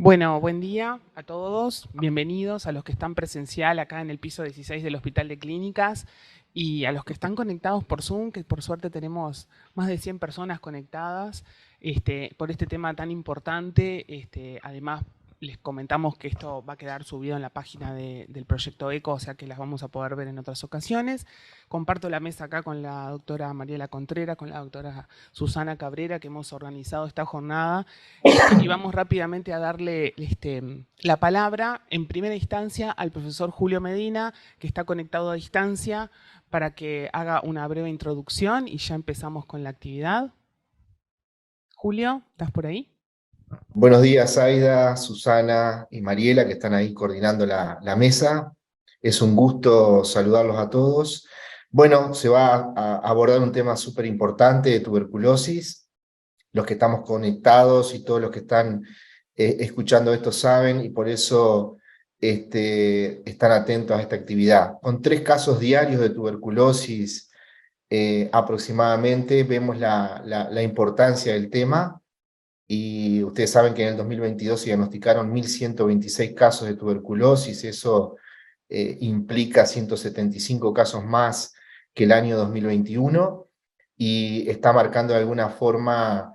Bueno, buen día a todos. Bienvenidos a los que están presencial acá en el piso 16 del Hospital de Clínicas y a los que están conectados por Zoom, que por suerte tenemos más de 100 personas conectadas por este tema tan importante. Además, les comentamos que esto va a quedar subido en la página del Proyecto ECO, o sea que las vamos a poder ver en otras ocasiones. Comparto la mesa acá con la doctora Mariela Contreras, con la doctora Susana Cabrera, que hemos organizado esta jornada. Y vamos rápidamente a darle la palabra en primera instancia al profesor Julio Medina, que está conectado a distancia, para que haga una breve introducción y ya empezamos con la actividad. Julio, ¿estás por ahí? Buenos días, Aida, Susana y Mariela, que están ahí coordinando la mesa. Es un gusto saludarlos a todos. Bueno, se va a abordar un tema súper importante de tuberculosis. Los que estamos conectados y todos los que están escuchando esto saben, y por eso están atentos a esta actividad. Con 3 casos diarios de tuberculosis aproximadamente, vemos la importancia del tema. Y ustedes saben que en el 2022 se diagnosticaron 1.126 casos de tuberculosis. Eso implica 175 casos más que el año 2021, y está marcando de alguna forma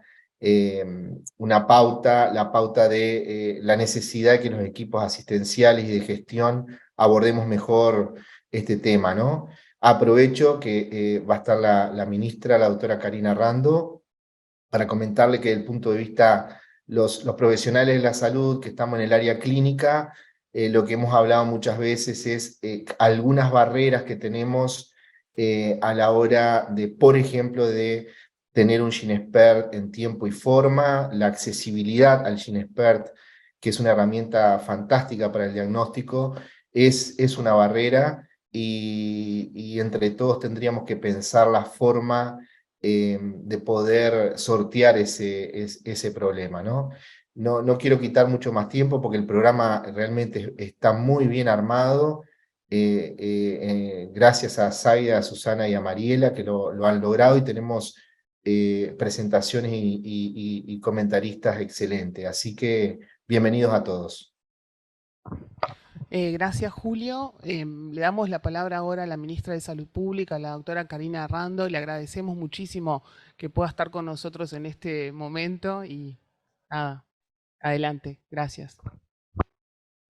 una pauta, la pauta de la necesidad de que los equipos asistenciales y de gestión abordemos mejor este tema, ¿no? Aprovecho que va a estar la ministra, la doctora Karina Rando, para comentarle que desde el punto de vista los profesionales de la salud que estamos en el área clínica, lo que hemos hablado muchas veces es algunas barreras que tenemos a la hora de, por ejemplo, de tener un Ginexpert en tiempo y forma, la accesibilidad al Ginexpert, que es una herramienta fantástica para el diagnóstico, es una barrera, y entre todos tendríamos que pensar la forma de poder sortear ese problema, ¿no? No quiero quitar mucho más tiempo porque el programa realmente está muy bien armado, gracias a Zaida, a Susana y a Mariela, que lo han logrado, y tenemos presentaciones y comentaristas excelentes. Así que bienvenidos a todos. Gracias, Julio. Le damos la palabra ahora a la ministra de Salud Pública, la doctora Karina Rando. Le agradecemos muchísimo que pueda estar con nosotros en este momento y nada, adelante. Gracias.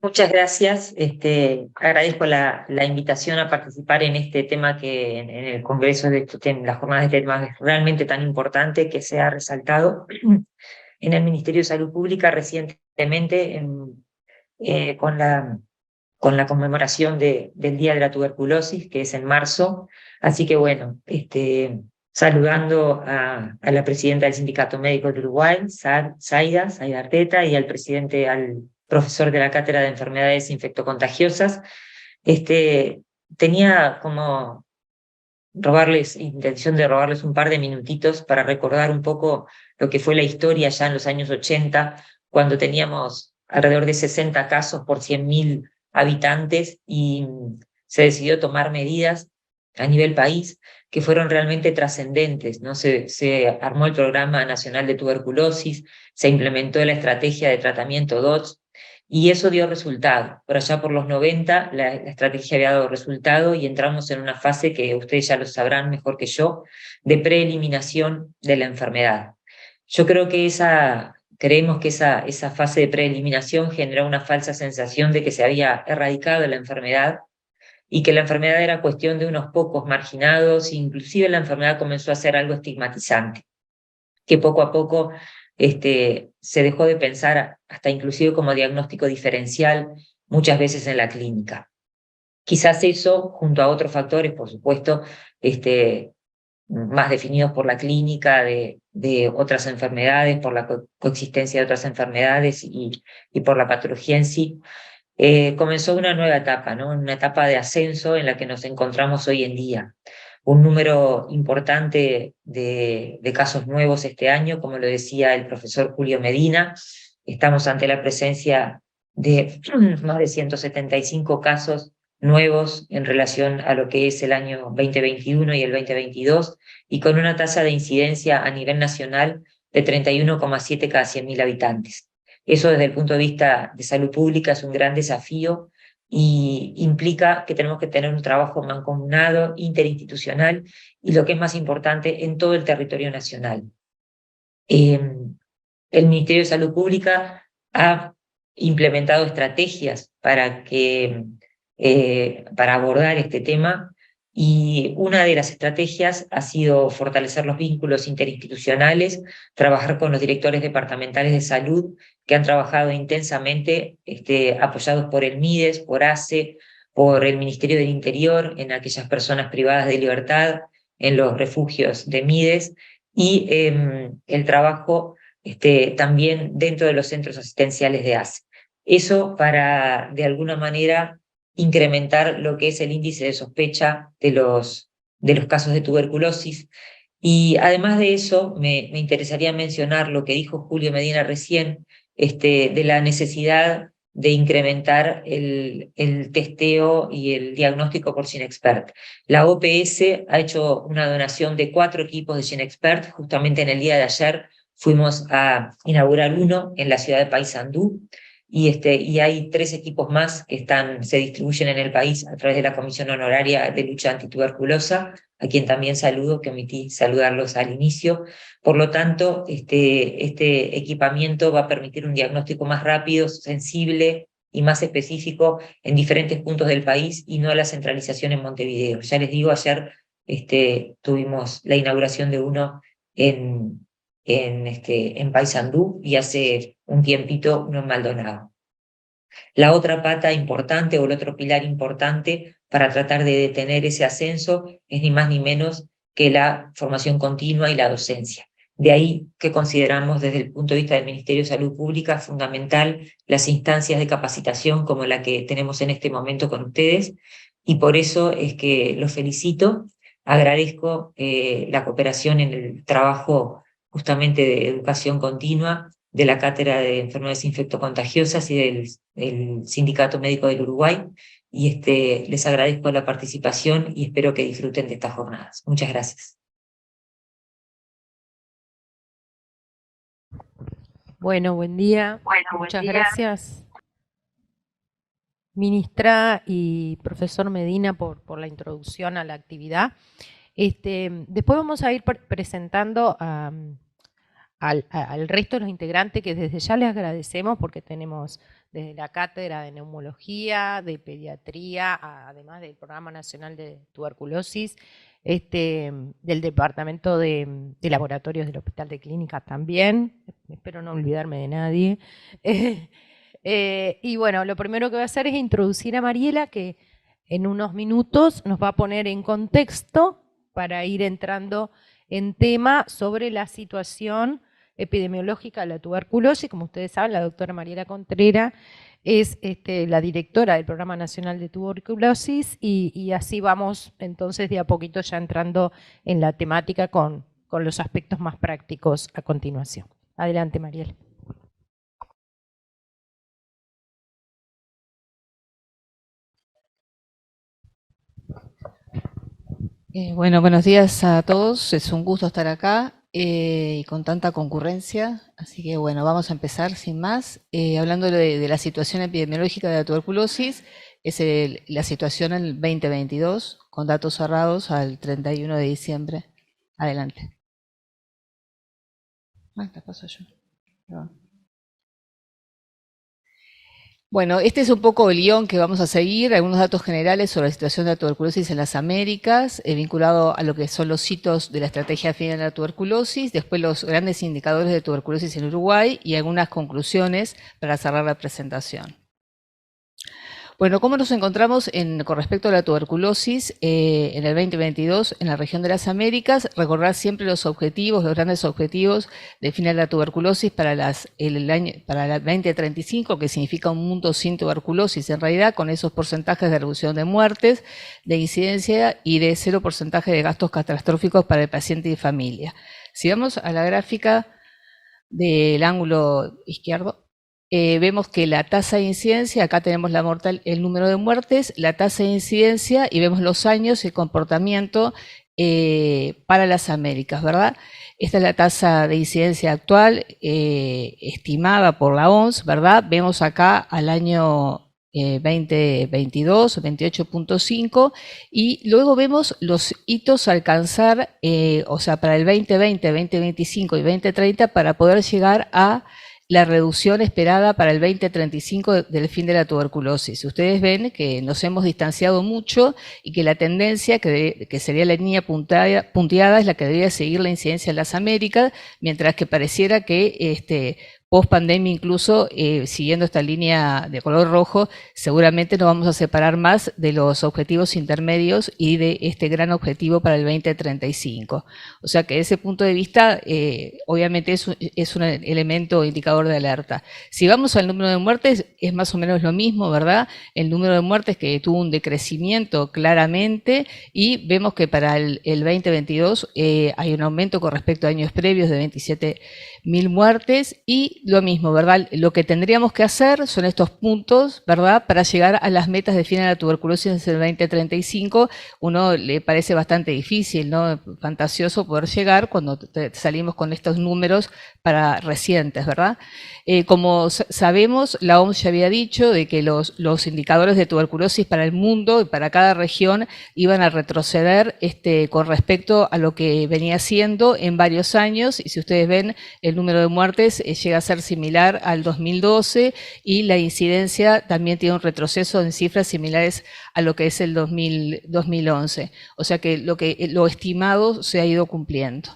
Muchas gracias. Agradezco la invitación a participar en este tema que en el Congreso de las jornadas de este tema es realmente tan importante, que se ha resaltado en el Ministerio de Salud Pública recientemente con la conmemoración del Día de la Tuberculosis, que es en marzo. Así que bueno, saludando a la presidenta del Sindicato Médico de Uruguay, Zaida Arteta, y al profesor de la Cátedra de Enfermedades Infectocontagiosas. Tenía como intención de robarles un par de minutitos para recordar un poco lo que fue la historia ya en los años 80, cuando teníamos alrededor de 60 casos por 100.000 habitantes, y se decidió tomar medidas a nivel país que fueron realmente trascendentes, ¿no? Se armó el Programa Nacional de Tuberculosis, se implementó la estrategia de tratamiento DOTS, y eso dio resultado. Por allá por los 90 la estrategia había dado resultado, y entramos en una fase que ustedes ya lo sabrán mejor que yo, de preeliminación de la enfermedad. Yo creo que creemos que esa fase de preeliminación generó una falsa sensación de que se había erradicado la enfermedad y que la enfermedad era cuestión de unos pocos marginados. Inclusive la enfermedad comenzó a ser algo estigmatizante, que poco a poco se dejó de pensar hasta inclusive como diagnóstico diferencial muchas veces en la clínica. Quizás eso, junto a otros factores, por supuesto, más definidos por la clínica, de otras enfermedades, por la coexistencia de otras enfermedades y por la patología en sí, comenzó una nueva etapa, ¿no? Una etapa de ascenso en la que nos encontramos hoy en día. Un número importante de casos nuevos este año, como lo decía el profesor Julio Medina. Estamos ante la presencia de más de 175 casos nuevos en relación a lo que es el año 2021 y el 2022, y con una tasa de incidencia a nivel nacional de 31,7 cada 100.000 habitantes. Eso desde el punto de vista de salud pública es un gran desafío y implica que tenemos que tener un trabajo mancomunado, interinstitucional y lo que es más importante, en todo el territorio nacional. El Ministerio de Salud Pública ha implementado estrategias para abordar este tema, y una de las estrategias ha sido fortalecer los vínculos interinstitucionales, trabajar con los directores departamentales de salud que han trabajado intensamente, apoyados por el MIDES, por ACE, por el Ministerio del Interior, en aquellas personas privadas de libertad, en los refugios de MIDES, y el trabajo también dentro de los centros asistenciales de ACE. Eso para, de alguna manera, incrementar lo que es el índice de sospecha de los casos de tuberculosis. Y además de eso, me interesaría mencionar lo que dijo Julio Medina recién, de la necesidad de incrementar el testeo y el diagnóstico por Ginexpert. La OPS ha hecho una donación de 4 equipos de Ginexpert. Justamente en el día de ayer fuimos a inaugurar uno en la ciudad de Paysandú, y hay 3 equipos más que se distribuyen en el país a través de la Comisión Honoraria de Lucha Antituberculosa, a quien también saludo, que omití saludarlos al inicio. Por lo tanto, este equipamiento va a permitir un diagnóstico más rápido, sensible y más específico en diferentes puntos del país, y no la centralización en Montevideo. Ya les digo, ayer tuvimos la inauguración de uno en Paysandú, y hace un tiempito uno en Maldonado. La otra pata importante, o el otro pilar importante para tratar de detener ese ascenso, es ni más ni menos que la formación continua y la docencia. De ahí que consideramos desde el punto de vista del Ministerio de Salud Pública fundamental las instancias de capacitación como la que tenemos en este momento con ustedes, y por eso es que los felicito, agradezco la cooperación en el trabajo justamente de educación continua de la Cátedra de Enfermedades Infectocontagiosas y del Sindicato Médico del Uruguay, y les agradezco la participación y espero que disfruten de estas jornadas. Muchas gracias. Bueno, buen día. Muchas gracias, ministra y profesor Medina, por la introducción a la actividad. Después vamos a ir presentando al resto de los integrantes, que desde ya les agradecemos, porque tenemos desde la Cátedra de Neumología, de Pediatría, además del Programa Nacional de Tuberculosis, del Departamento de Laboratorios del Hospital de Clínicas también, espero no olvidarme de nadie. Y bueno, lo primero que voy a hacer es introducir a Mariela, que en unos minutos nos va a poner en contexto para ir entrando en tema sobre la situación epidemiológica de la tuberculosis. Como ustedes saben, la doctora Mariela Contreras es la directora del Programa Nacional de Tuberculosis, y así vamos entonces de a poquito ya entrando en la temática con los aspectos más prácticos a continuación. Adelante, Mariela. Bueno, buenos días a todos. Es un gusto estar acá y con tanta concurrencia. Así que bueno, vamos a empezar sin más. Hablando de la situación epidemiológica de la tuberculosis, es la situación en el 2022, con datos cerrados al 31 de diciembre. Adelante. Te paso yo. Perdón. Bueno, este es un poco el guión que vamos a seguir, algunos datos generales sobre la situación de la tuberculosis en las Américas, vinculado a lo que son los hitos de la estrategia final de la tuberculosis, después los grandes indicadores de tuberculosis en Uruguay y algunas conclusiones para cerrar la presentación. Bueno, ¿cómo nos encontramos con respecto a la tuberculosis en el 2022 en la región de las Américas? Recordar siempre los objetivos, los grandes objetivos de fin de la tuberculosis para el 2035, que significa un mundo sin tuberculosis en realidad, con esos porcentajes de reducción de muertes, de incidencia y de 0% de gastos catastróficos para el paciente y familia. Si vamos a la gráfica del ángulo izquierdo, vemos que la tasa de incidencia, acá tenemos el número de muertes, la tasa de incidencia, y vemos los años, el comportamiento para las Américas, ¿verdad? Esta es la tasa de incidencia actual estimada por la OMS, ¿verdad? Vemos acá al año 2022, 28.5, y luego vemos los hitos a alcanzar, o sea, para el 2020, 2025 y 2030 para poder llegar a la reducción esperada para el 2035 del fin de la tuberculosis. Ustedes ven que nos hemos distanciado mucho y que la tendencia, que sería la línea punteada, es la que debería seguir la incidencia en las Américas, mientras que pareciera que post pandemia, incluso siguiendo esta línea de color rojo, seguramente nos vamos a separar más de los objetivos intermedios y de este gran objetivo para el 2035. O sea que desde ese punto de vista, obviamente es un elemento indicador de alerta. Si vamos al número de muertes, es más o menos lo mismo, ¿verdad? El número de muertes que tuvo un decrecimiento claramente, y vemos que para el 2022 hay un aumento con respecto a años previos de 27.000 muertes, y lo mismo, ¿verdad? Lo que tendríamos que hacer son estos puntos, ¿verdad? Para llegar a las metas de fin de la tuberculosis en el 2035. Uno le parece bastante difícil, ¿no? Fantasioso poder llegar cuando salimos con estos números para recientes, ¿verdad? Como sabemos, la OMS ya había dicho de que los indicadores de tuberculosis para el mundo y para cada región iban a retroceder con respecto a lo que venía siendo en varios años, y si ustedes ven, el número de muertes llega a ser similar al 2012, y la incidencia también tiene un retroceso en cifras similares a lo que es el 2011. O sea que lo estimado se ha ido cumpliendo.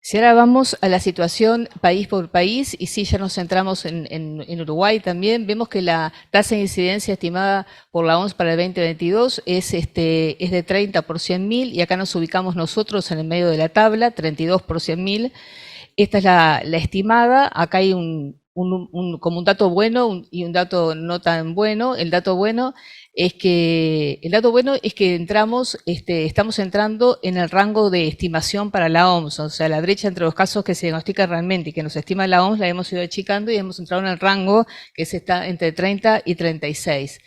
Si ahora vamos a la situación país por país, y si ya nos centramos en Uruguay también, vemos que la tasa de incidencia estimada por la OMS para el 2022 es de 30 por 100.000, y acá nos ubicamos nosotros en el medio de la tabla, 32 por 100.000. Esta es la estimada. Acá hay como un dato bueno y un dato no tan bueno. El dato bueno es que estamos entrando en el rango de estimación para la OMS, o sea, la brecha entre los casos que se diagnostican realmente y que nos estima la OMS la hemos ido achicando, y hemos entrado en el rango que está entre 30 y 36.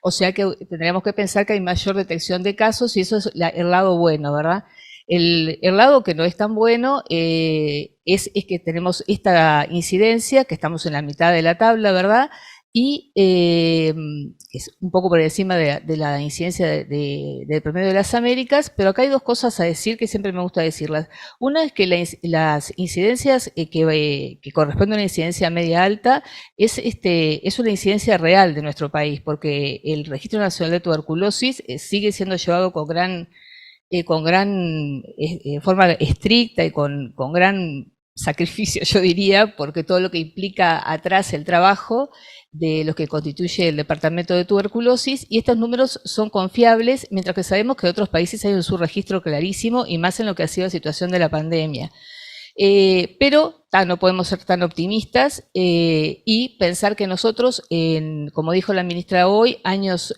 O sea que tendríamos que pensar que hay mayor detección de casos, y eso es el lado bueno, ¿verdad? El lado que no es tan bueno es que tenemos esta incidencia, que estamos en la mitad de la tabla, ¿verdad? Y es un poco por encima de la incidencia del promedio de las Américas, pero acá hay dos cosas a decir que siempre me gusta decirlas. Una es que las incidencias que corresponden a una incidencia media alta es una incidencia real de nuestro país, porque el Registro Nacional de Tuberculosis sigue siendo llevado con gran forma estricta y con gran sacrificio, yo diría, porque todo lo que implica atrás el trabajo de los que constituye el Departamento de Tuberculosis, y estos números son confiables, mientras que sabemos que en otros países hay un subregistro clarísimo, y más en lo que ha sido la situación de la pandemia. Pero no podemos ser tan optimistas y pensar que nosotros, como dijo la ministra hoy, años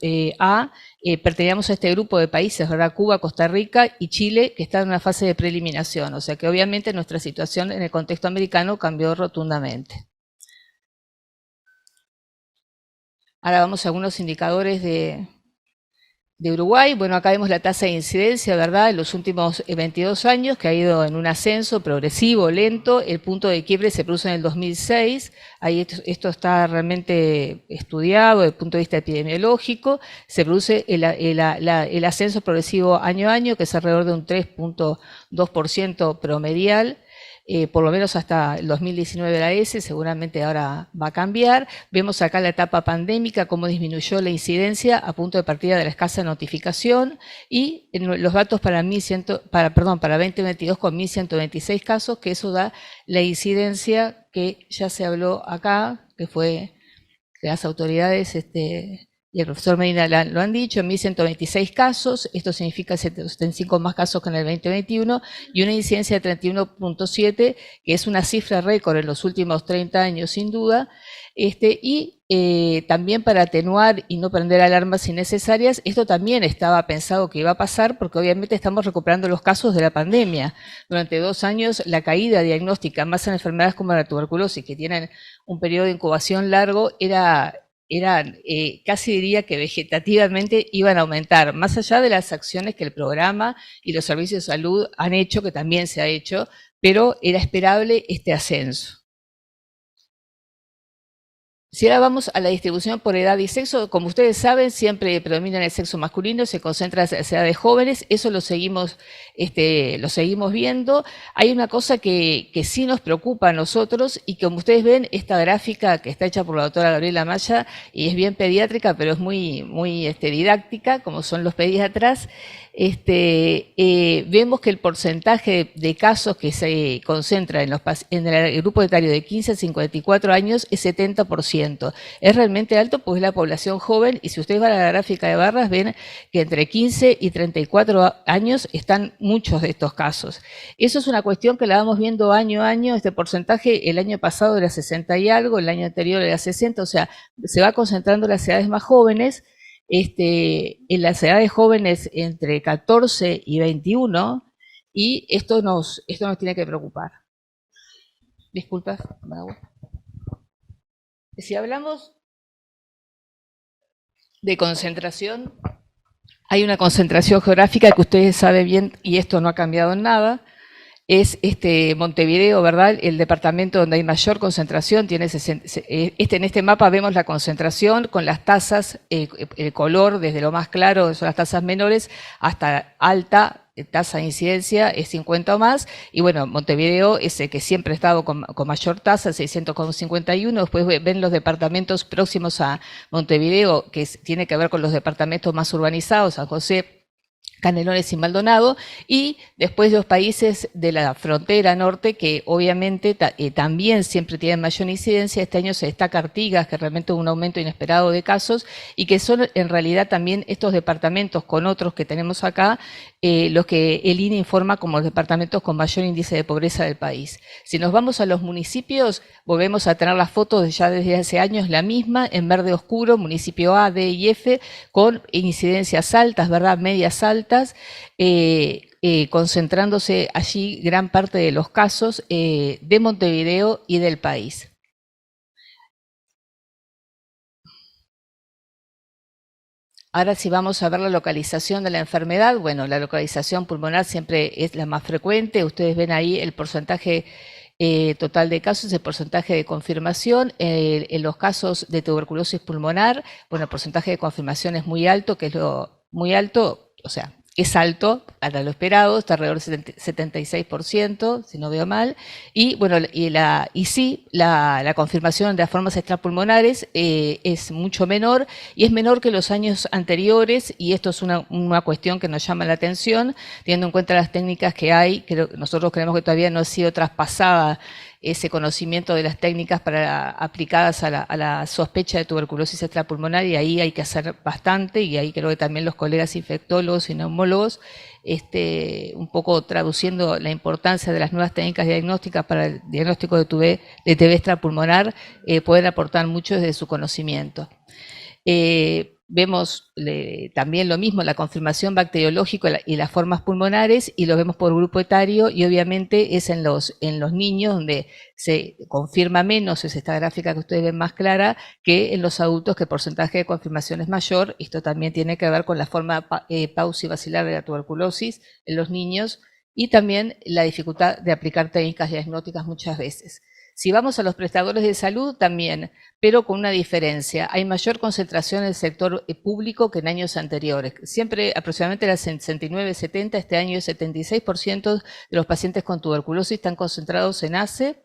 perteníamos a este grupo de países, ¿verdad? Cuba, Costa Rica y Chile, que están en una fase de preeliminación. O sea que obviamente nuestra situación en el contexto americano cambió rotundamente. Ahora vamos a algunos indicadores de Uruguay. Bueno, acá vemos la tasa de incidencia, ¿verdad?, en los últimos 22 años, que ha ido en un ascenso progresivo, lento. El punto de quiebre se produce en el 2006. Ahí esto está realmente estudiado desde el punto de vista epidemiológico. Se produce el ascenso progresivo año a año, que es alrededor de un 3.2% promedial. Por lo menos hasta el 2019 era ese, seguramente ahora va a cambiar. Vemos acá la etapa pandémica, cómo disminuyó la incidencia a punto de partida de la escasa notificación, y en los datos para 2022 con 1.126 casos, que eso da la incidencia que ya se habló acá, que fue que las autoridades y el profesor Medina lo han dicho, 1.126 casos, esto significa 75 más casos que en el 2021, y una incidencia de 31.7, que es una cifra récord en los últimos 30 años sin duda, también para atenuar y no prender alarmas innecesarias. Esto también estaba pensado que iba a pasar, porque obviamente estamos recuperando los casos de la pandemia. Durante 2 años la caída diagnóstica, más en enfermedades como la tuberculosis, que tienen un periodo de incubación largo, era eran, casi diría que vegetativamente iban a aumentar, más allá de las acciones que el programa y los servicios de salud han hecho, que también se ha hecho, pero era esperable este ascenso. Si ahora vamos a la distribución por edad y sexo, como ustedes saben, siempre predomina el sexo masculino, se concentra en las edades jóvenes, eso lo seguimos viendo. Hay una cosa que sí nos preocupa a nosotros y como ustedes ven, esta gráfica que está hecha por la doctora Gabriela Maya y es bien pediátrica, pero es muy didáctica, como son los pediatras, vemos que el porcentaje de casos que se concentra en el grupo etario de 15 a 54 años es 70%. Es realmente alto porque es la población joven y si ustedes van a la gráfica de barras ven que entre 15 y 34 años están muchos de estos casos. Eso es una cuestión que la vamos viendo año a año. Este porcentaje el año pasado era 60 y algo, el año anterior era 60, o sea, se va concentrando en las edades más jóvenes. En las edades jóvenes entre 14 y 21, y esto nos tiene que preocupar. Disculpa, Mago. Si hablamos de concentración, hay una concentración geográfica que ustedes saben bien, y esto no ha cambiado en nada, es Montevideo, ¿verdad? El departamento donde hay mayor concentración, tiene en este mapa vemos la concentración con las tasas, el color desde lo más claro, son las tasas menores, hasta alta tasa de incidencia es 50 o más, y bueno, Montevideo es el que siempre ha estado con mayor tasa, 651, después ven los departamentos próximos a Montevideo, que tiene que ver con los departamentos más urbanizados, San José, Canelones y Maldonado, y después los países de la frontera norte que obviamente también siempre tienen mayor incidencia. Este año se destaca Artigas, que realmente hubo un aumento inesperado de casos y que son en realidad también estos departamentos con otros que tenemos acá, los que el INE informa como los departamentos con mayor índice de pobreza del país. Si nos vamos a los municipios, volvemos a tener las fotos ya desde hace años, la misma, en verde oscuro, municipio A, D y F, con incidencias altas, ¿verdad? Medias altas, concentrándose allí gran parte de los casos de Montevideo y del país. Ahora si vamos a ver la localización de la enfermedad, bueno, la localización pulmonar siempre es la más frecuente. Ustedes ven ahí el porcentaje total de casos, el porcentaje de confirmación. En los casos de tuberculosis pulmonar, bueno, el porcentaje de confirmación es muy alto, que es lo muy alto, o sea, es alto para lo esperado, está alrededor del 76%, si no veo mal, y bueno, la confirmación de las formas extrapulmonares es mucho menor, y es menor que los años anteriores, y esto es una cuestión que nos llama la atención, teniendo en cuenta las técnicas que hay, nosotros creemos que todavía no ha sido traspasada ese conocimiento de las técnicas aplicadas a la sospecha de tuberculosis extrapulmonar, y ahí hay que hacer bastante, y ahí creo que también los colegas infectólogos y neumólogos, un poco traduciendo la importancia de las nuevas técnicas diagnósticas para el diagnóstico de TB extrapulmonar, pueden aportar mucho desde su conocimiento. Vemos también lo mismo, la confirmación bacteriológica y las formas pulmonares, y lo vemos por grupo etario, y obviamente es en los niños donde se confirma menos, es esta gráfica que ustedes ven más clara, que en los adultos, que el porcentaje de confirmación es mayor. Esto también tiene que ver con la forma paucibacilar de la tuberculosis en los niños, y también la dificultad de aplicar técnicas diagnósticas muchas veces. Si vamos a los prestadores de salud también, pero con una diferencia. Hay mayor concentración en el sector público que en años anteriores. Siempre aproximadamente era 69-70, este año el 76% de los pacientes con tuberculosis están concentrados en ACE,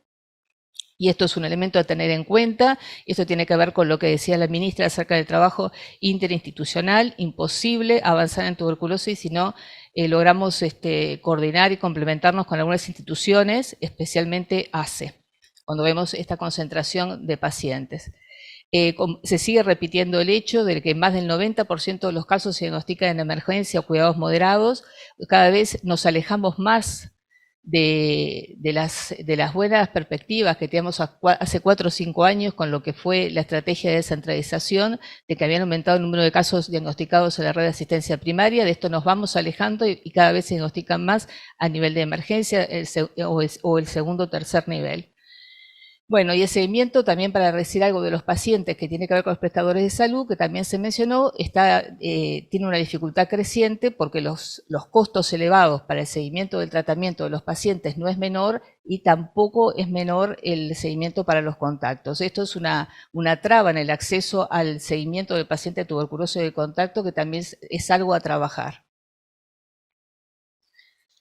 y esto es un elemento a tener en cuenta. Esto tiene que ver con lo que decía la ministra acerca del trabajo interinstitucional. Imposible avanzar en tuberculosis si no logramos coordinar y complementarnos con algunas instituciones, especialmente ACE, cuando vemos esta concentración de pacientes. Se sigue repitiendo el hecho de que más del 90% de los casos se diagnostican en emergencia o cuidados moderados. Cada vez nos alejamos más de las buenas perspectivas que teníamos hace 4 o 5 años con lo que fue la estrategia de descentralización, de que habían aumentado el número de casos diagnosticados en la red de asistencia primaria. De esto nos vamos alejando y cada vez se diagnostican más a nivel de emergencia o el segundo o tercer nivel. Bueno, y el seguimiento también, para decir algo de los pacientes que tiene que ver con los prestadores de salud, que también se mencionó, tiene una dificultad creciente porque los costos elevados para el seguimiento del tratamiento de los pacientes no es menor, y tampoco es menor el seguimiento para los contactos. Esto es una traba en el acceso al seguimiento del paciente tuberculoso de contacto, que también es algo a trabajar.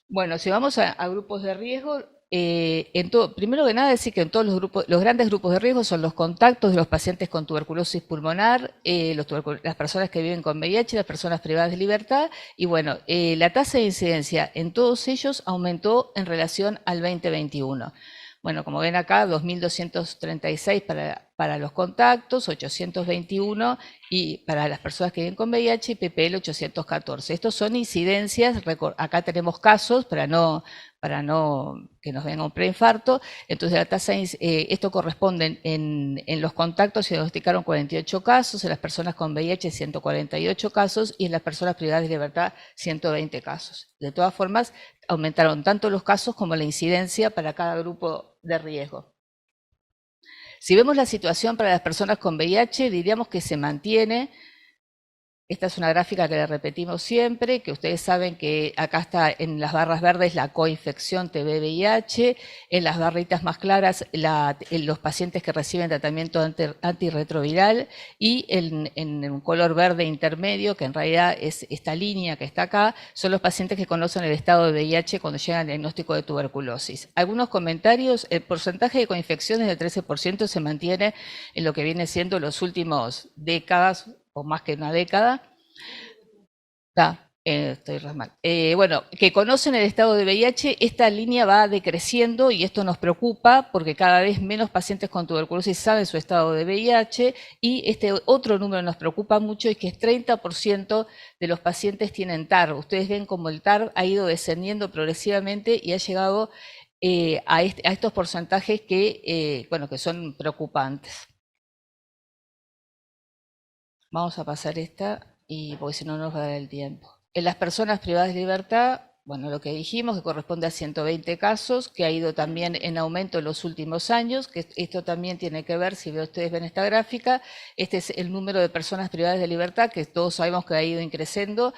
Bueno, si vamos a grupos de riesgo, primero que nada decir que en todos los grandes grupos de riesgo son los contactos de los pacientes con tuberculosis pulmonar, las personas que viven con VIH, las personas privadas de libertad, y bueno, la tasa de incidencia en todos ellos aumentó en relación al 2021. Bueno, como ven acá, 2.236 para los contactos, 821 y para las personas que viven con VIH, y PPL 814. Estos son incidencias, acá tenemos casos para no que nos venga un preinfarto. Entonces la tasa, esto corresponde en los contactos, se diagnosticaron 48 casos, en las personas con VIH 148 casos y en las personas privadas de libertad 120 casos. De todas formas, aumentaron tanto los casos como la incidencia para cada grupo de riesgo. Si vemos la situación para las personas con VIH, diríamos que se mantiene. Esta es una gráfica que le repetimos siempre, que ustedes saben que acá está en las barras verdes la coinfección TB-VIH, en las barritas más claras los pacientes que reciben tratamiento antirretroviral, y en un color verde intermedio, que en realidad es esta línea que está acá, son los pacientes que conocen el estado de VIH cuando llegan al diagnóstico de tuberculosis. Algunos comentarios: el porcentaje de coinfecciones del 13% se mantiene en lo que viene siendo los últimos décadas, o más que una década. Estoy re mal. Bueno, que conocen el estado de VIH, esta línea va decreciendo, y esto nos preocupa porque cada vez menos pacientes con tuberculosis saben su estado de VIH, y este otro número nos preocupa mucho, es que 30% de los pacientes tienen TAR. Ustedes ven como el TAR ha ido descendiendo progresivamente y ha llegado a estos porcentajes que son preocupantes. Vamos a pasar esta, porque si no nos va a dar el tiempo. En las personas privadas de libertad, bueno, lo que dijimos, que corresponde a 120 casos, que ha ido también en aumento en los últimos años, que esto también tiene que ver, si ustedes ven esta gráfica, este es el número de personas privadas de libertad, que todos sabemos que ha ido increciendo,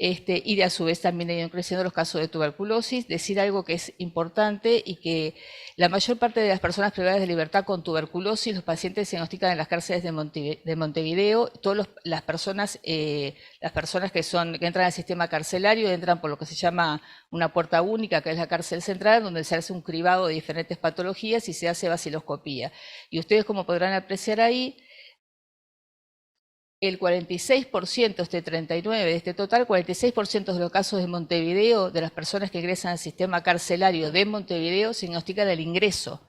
y a su vez también han ido creciendo los casos de tuberculosis. Decir algo que es importante, y que la mayor parte de las personas privadas de libertad con tuberculosis, los pacientes se diagnostican en las cárceles de Montevideo. Todas las personas que entran al sistema carcelario entran por lo que se llama una puerta única, que es la cárcel central, donde se hace un cribado de diferentes patologías y se hace vaciloscopía. Y ustedes, como podrán apreciar ahí, el 46%, 39 de este total, 46% de los casos de Montevideo, de las personas que ingresan al sistema carcelario de Montevideo, se diagnostican al ingreso.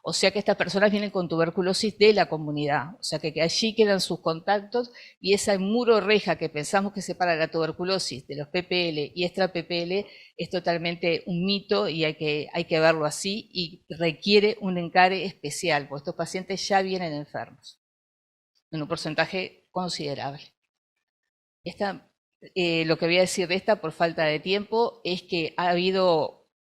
O sea que estas personas vienen con tuberculosis de la comunidad. O sea que allí quedan sus contactos, y ese muro reja que pensamos que separa la tuberculosis de los PPL y extra PPL es totalmente un mito, y hay que verlo así, y requiere un encare especial, porque estos pacientes ya vienen enfermos en un porcentaje considerable. Lo que voy a decir de esta, por falta de tiempo, es que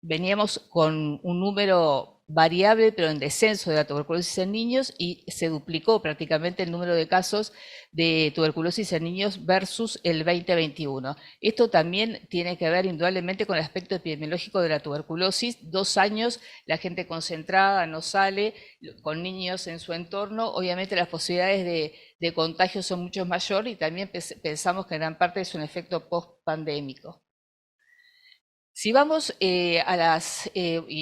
veníamos con un número variable, pero en descenso, de la tuberculosis en niños, y se duplicó prácticamente el número de casos de tuberculosis en niños versus el 2021. Esto también tiene que ver indudablemente con el aspecto epidemiológico de la tuberculosis. 2 años, la gente concentrada no sale, con niños en su entorno, obviamente las posibilidades de contagio son mucho mayores, y también pensamos que en gran parte es un efecto post-pandémico. Si vamos y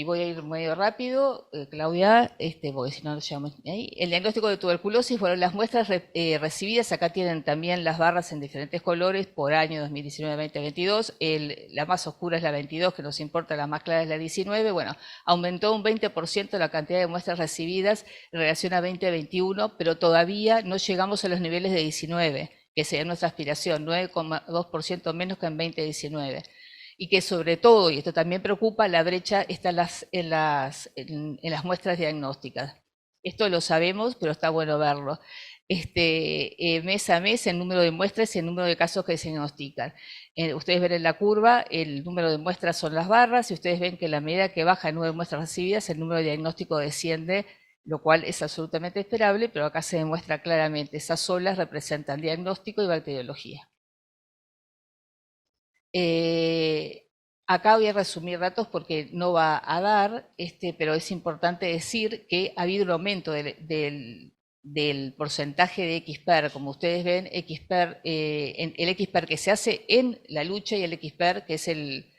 voy a ir medio rápido, Claudia, porque si no nos llevamos ahí. El diagnóstico de tuberculosis, bueno, las muestras recibidas, acá tienen también las barras en diferentes colores por año 2019-2022. La más oscura es la 22, que nos importa, la más clara es la 19. Bueno, aumentó un 20% la cantidad de muestras recibidas en relación a 2021, pero todavía no llegamos a los niveles de 19, que sería nuestra aspiración, 9,2% menos que en 2019. Y que sobre todo, y esto también preocupa, la brecha está en las muestras diagnósticas. Esto lo sabemos, pero está bueno verlo. Mes a mes, el número de muestras y el número de casos que se diagnostican. Ustedes ven en la curva, el número de muestras son las barras, y ustedes ven que a la medida que baja el número de muestras recibidas, el número de diagnóstico desciende lo cual es absolutamente esperable, pero acá se demuestra claramente, esas olas representan diagnóstico y bacteriología. Acá voy a resumir datos porque no va a dar, pero es importante decir que ha habido un aumento del porcentaje de XPER. Como ustedes ven, XPER, el XPER que se hace en la lucha y el XPER que es el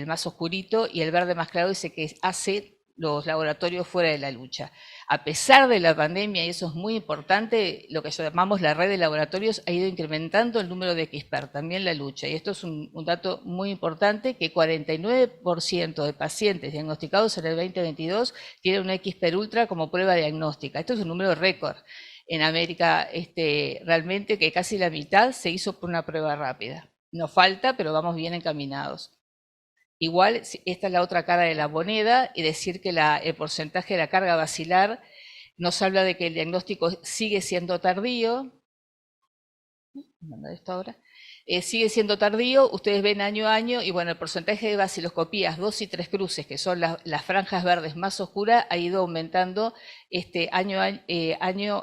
más oscurito, y el verde más claro ese que hace los laboratorios fuera de la lucha. A pesar de la pandemia, y eso es muy importante, lo que llamamos la red de laboratorios ha ido incrementando el número de XPER, también la lucha. Y esto es un dato muy importante, que 49% de pacientes diagnosticados en el 2022 tienen una XPER ultra como prueba diagnóstica. Esto es un número récord. En América, realmente que casi la mitad se hizo por una prueba rápida. Nos falta, pero vamos bien encaminados. Igual, esta es la otra cara de la moneda, y decir que el porcentaje de la carga bacilar nos habla de que el diagnóstico sigue siendo tardío. Esto ahora. Sigue siendo tardío, ustedes ven año a año, y bueno, el porcentaje de baciloscopías 2 y 3 cruces, que son las franjas verdes más oscuras, ha ido aumentando año a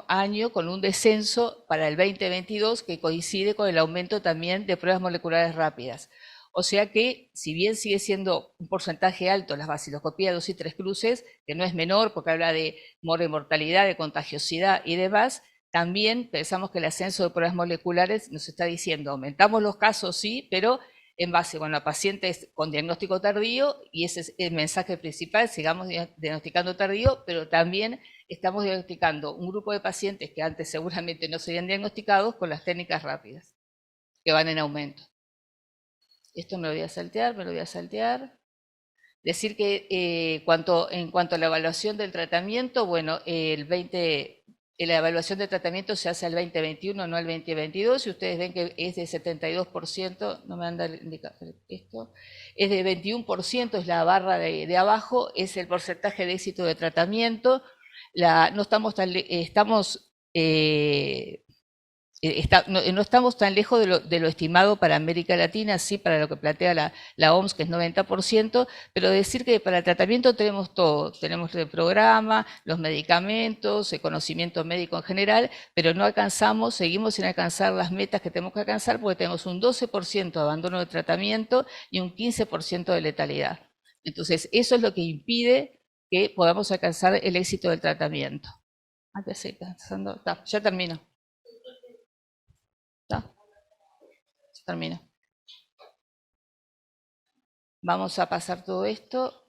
año, con un descenso para el 2022 que coincide con el aumento también de pruebas moleculares rápidas. O sea que, si bien sigue siendo un porcentaje alto las baciloscopías 2 y 3 cruces, que no es menor porque habla de mortalidad, de contagiosidad y demás, también pensamos que el ascenso de pruebas moleculares nos está diciendo, aumentamos los casos, sí, pero en base a pacientes con diagnóstico tardío, y ese es el mensaje principal, sigamos diagnosticando tardío, pero también estamos diagnosticando un grupo de pacientes que antes seguramente no serían diagnosticados con las técnicas rápidas, que van en aumento. Esto me lo voy a saltear, Decir que en cuanto a la evaluación del tratamiento, bueno, la evaluación del tratamiento se hace al 2021, no al 2022, y ustedes ven que es de 72%, no me anda esto, es de 21%, es la barra de abajo, es el porcentaje de éxito de tratamiento. No estamos no estamos tan lejos de lo estimado para América Latina, sí, para lo que plantea la OMS, que es 90%, pero decir que para el tratamiento tenemos todo, tenemos el programa, los medicamentos, el conocimiento médico en general, pero no alcanzamos, seguimos sin alcanzar las metas que tenemos que alcanzar, porque tenemos un 12% de abandono de tratamiento y un 15% de letalidad. Entonces, eso es lo que impide que podamos alcanzar el éxito del tratamiento. Ya termino. Termino. Vamos a pasar todo esto.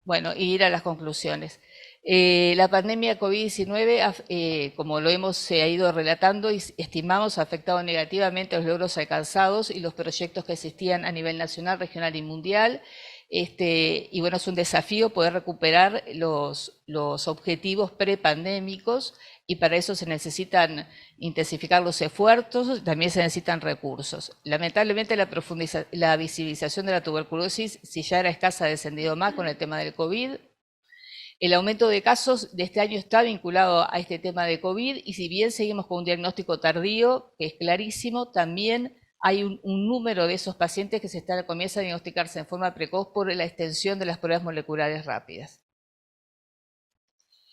Bueno, y ir a las conclusiones. La pandemia COVID-19, como se ha ido relatando, y estimamos, ha afectado negativamente los logros alcanzados y los proyectos que existían a nivel nacional, regional y mundial. Y bueno, es un desafío poder recuperar los objetivos prepandémicos, y para eso se necesitan intensificar los esfuerzos, también se necesitan recursos. Lamentablemente la visibilización de la tuberculosis, si ya era escasa, ha descendido más con el tema del COVID. El aumento de casos de este año está vinculado a este tema de COVID, y si bien seguimos con un diagnóstico tardío, que es clarísimo, también hay un número de esos pacientes que comienza a diagnosticarse en forma precoz por la extensión de las pruebas moleculares rápidas.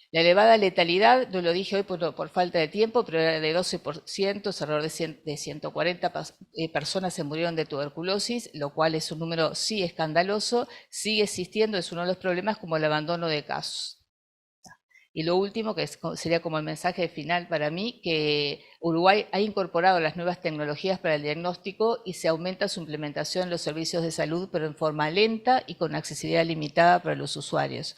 La elevada letalidad, no lo dije hoy por falta de tiempo, pero era de 12%, alrededor de 140 personas se murieron de tuberculosis, lo cual es un número sí escandaloso, sigue existiendo, es uno de los problemas, como el abandono de casos. Y lo último, que sería como el mensaje final para mí, que Uruguay ha incorporado las nuevas tecnologías para el diagnóstico y se aumenta su implementación en los servicios de salud, pero en forma lenta y con accesibilidad limitada para los usuarios.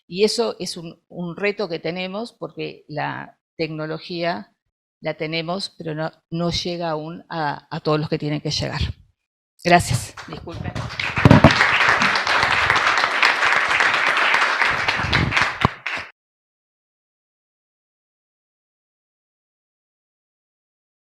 Y eso es un reto que tenemos, porque la tecnología la tenemos, pero no llega aún a todos los que tienen que llegar. Gracias. Disculpen.